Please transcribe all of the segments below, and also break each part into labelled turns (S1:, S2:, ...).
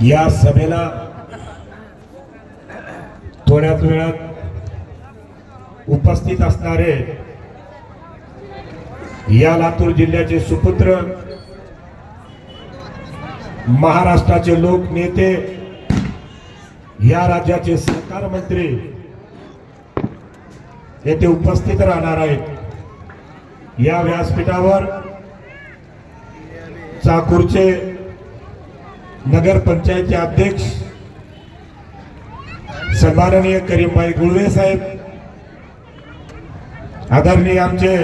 S1: या सभेला थोड्याच वेळात उपस्थित असणारे या लातूर जिल्ह्याचे सुपुत्र, महाराष्ट्राचे लोक नेते, या राज्याचे सहकार मंत्री येथे उपस्थित राहणार आहेत। या व्यासपीठावर चाकूरचे नगर पंचायतचे अध्यक्ष सन्माननीय करीमभाई गुळवे साहेब, आदरणीय आमचे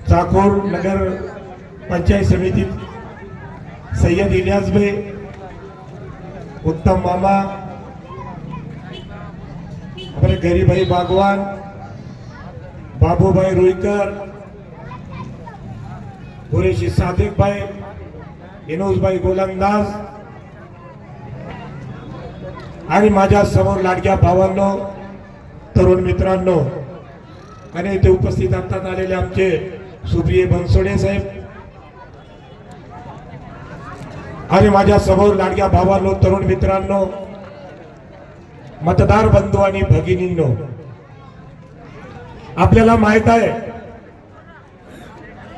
S1: चाकूर नगर पंचायत समिती सय्यद इलियास भाई, उत्तम मामा, अपने गरीभाई बागवान, बाबूभाई रुईकर, कुरेशी सादिक भाई, इनोज भाई गोलंदाज आणि माझ्या समोर लाडक्या भावांनो, तरुण मित्रांनो आणि इथे उपस्थित असतात आलेले आमचे सुप्रिय बनसोडे साहेब आणि माझ्या समोर लाडक्या भावांनो, तरुण मित्रांनो, मतदार बंधू आणि भगिनींनो, आपल्याला माहित आहे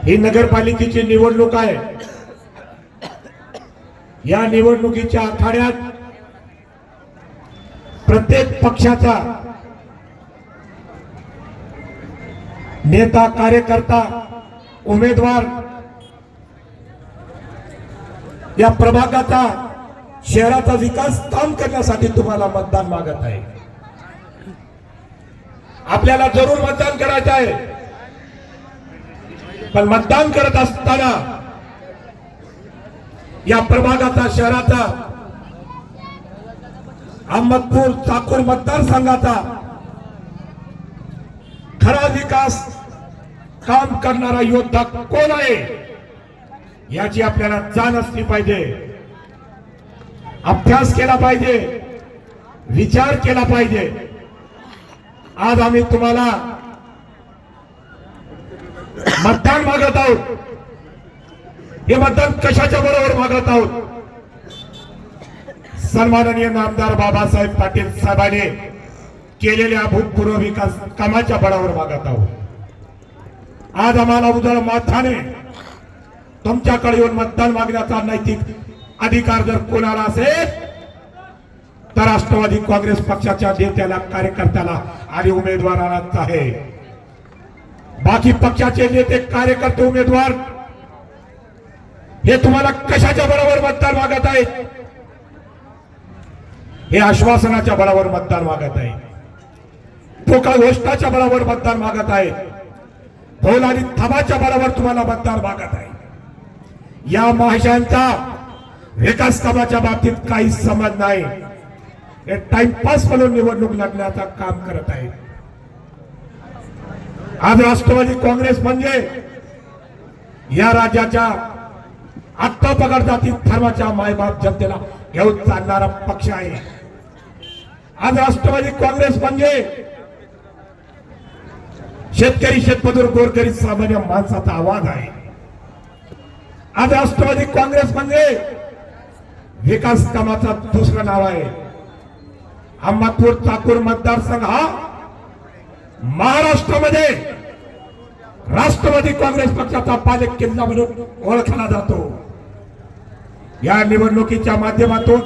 S1: ही नगरपालिकेची निवडणूक आहे। या निवडणुकीच्या आखाड्यात प्रत्येक पक्षाचा नेता, कार्यकर्ता, उमेदवार या प्रभागाचा, शहराचा विकास काम करण्यासाठी तुम्हाला मतदान मागत आहे। आपल्याला जरूर मतदान करायचं आहे, पण मतदान करत असताना या प्रभागाचा, शहराचा, अहमदपूर चाकूर मतदारसंघाचा खरा विकास काम करणारा योद्धा कोण आहे याची आपल्याला जाण असली पाहिजे, अभ्यास केला पाहिजे, विचार केला पाहिजे। आज आम्ही तुम्हाला मतदान मागत आहोत। हे मतदान कशाच्या बरोबर मागत आहोत? सन्माननीय नामदार बाबासाहेब पाटील साहेबांनी केलेल्या भूतपूर्व विकास कामाच्या बळावर मागत आहोत। आज आम्हाला उजळ माथाने तुमच्याकडे येऊन मतदान मागण्याचा नैतिक अधिकार जर कोणाला असेल तर राष्ट्रवादी काँग्रेस पक्षाच्या नेत्याला, कार्यकर्त्याला आणि उमेदवारालाच आहे। बाकी पक्षाचे नेते, कार्यकर्ते, उमेदवार हे तुम्हाला कशाच्या बळावर मतदान मागत आहेत? हे आश्वासनाच्या बळावर मतदान मागत आहे, ठोका घोषणाच्या बळावर मतदान मागत आहे, ढोल आणि थाबाच्या बळावर तुम्हाला मतदान मागत आहे। या महाशयांचा विकास कामाच्या बाबतीत काही समज नाही, हे टाइमपास म्हणून निवडणूक लढण्याचा काम करत आहे। आज राष्ट्रवादी काँग्रेस म्हणजे या राज्याच्या आत्ता पगड जाती धर्माच्या मायबाप जनतेला घेऊन चालणारा पक्ष आहे। आज राष्ट्रवादी काँग्रेस म्हणजे शेतकरी, शेतमजूर, गोरगरीब, सामान्य माणसाचा आवाज आहे। आज राष्ट्रवादी काँग्रेस म्हणजे विकास कामाचा दुसरं नाव आहे। अहमदपूर चाकूर मतदारसंघ हा महाराष्ट्रामध्ये राष्ट्रवादी काँग्रेस पक्षाचा पालक केंद्र म्हणून ओळखला जातो। या निवडणुकीच्या माध्यमातून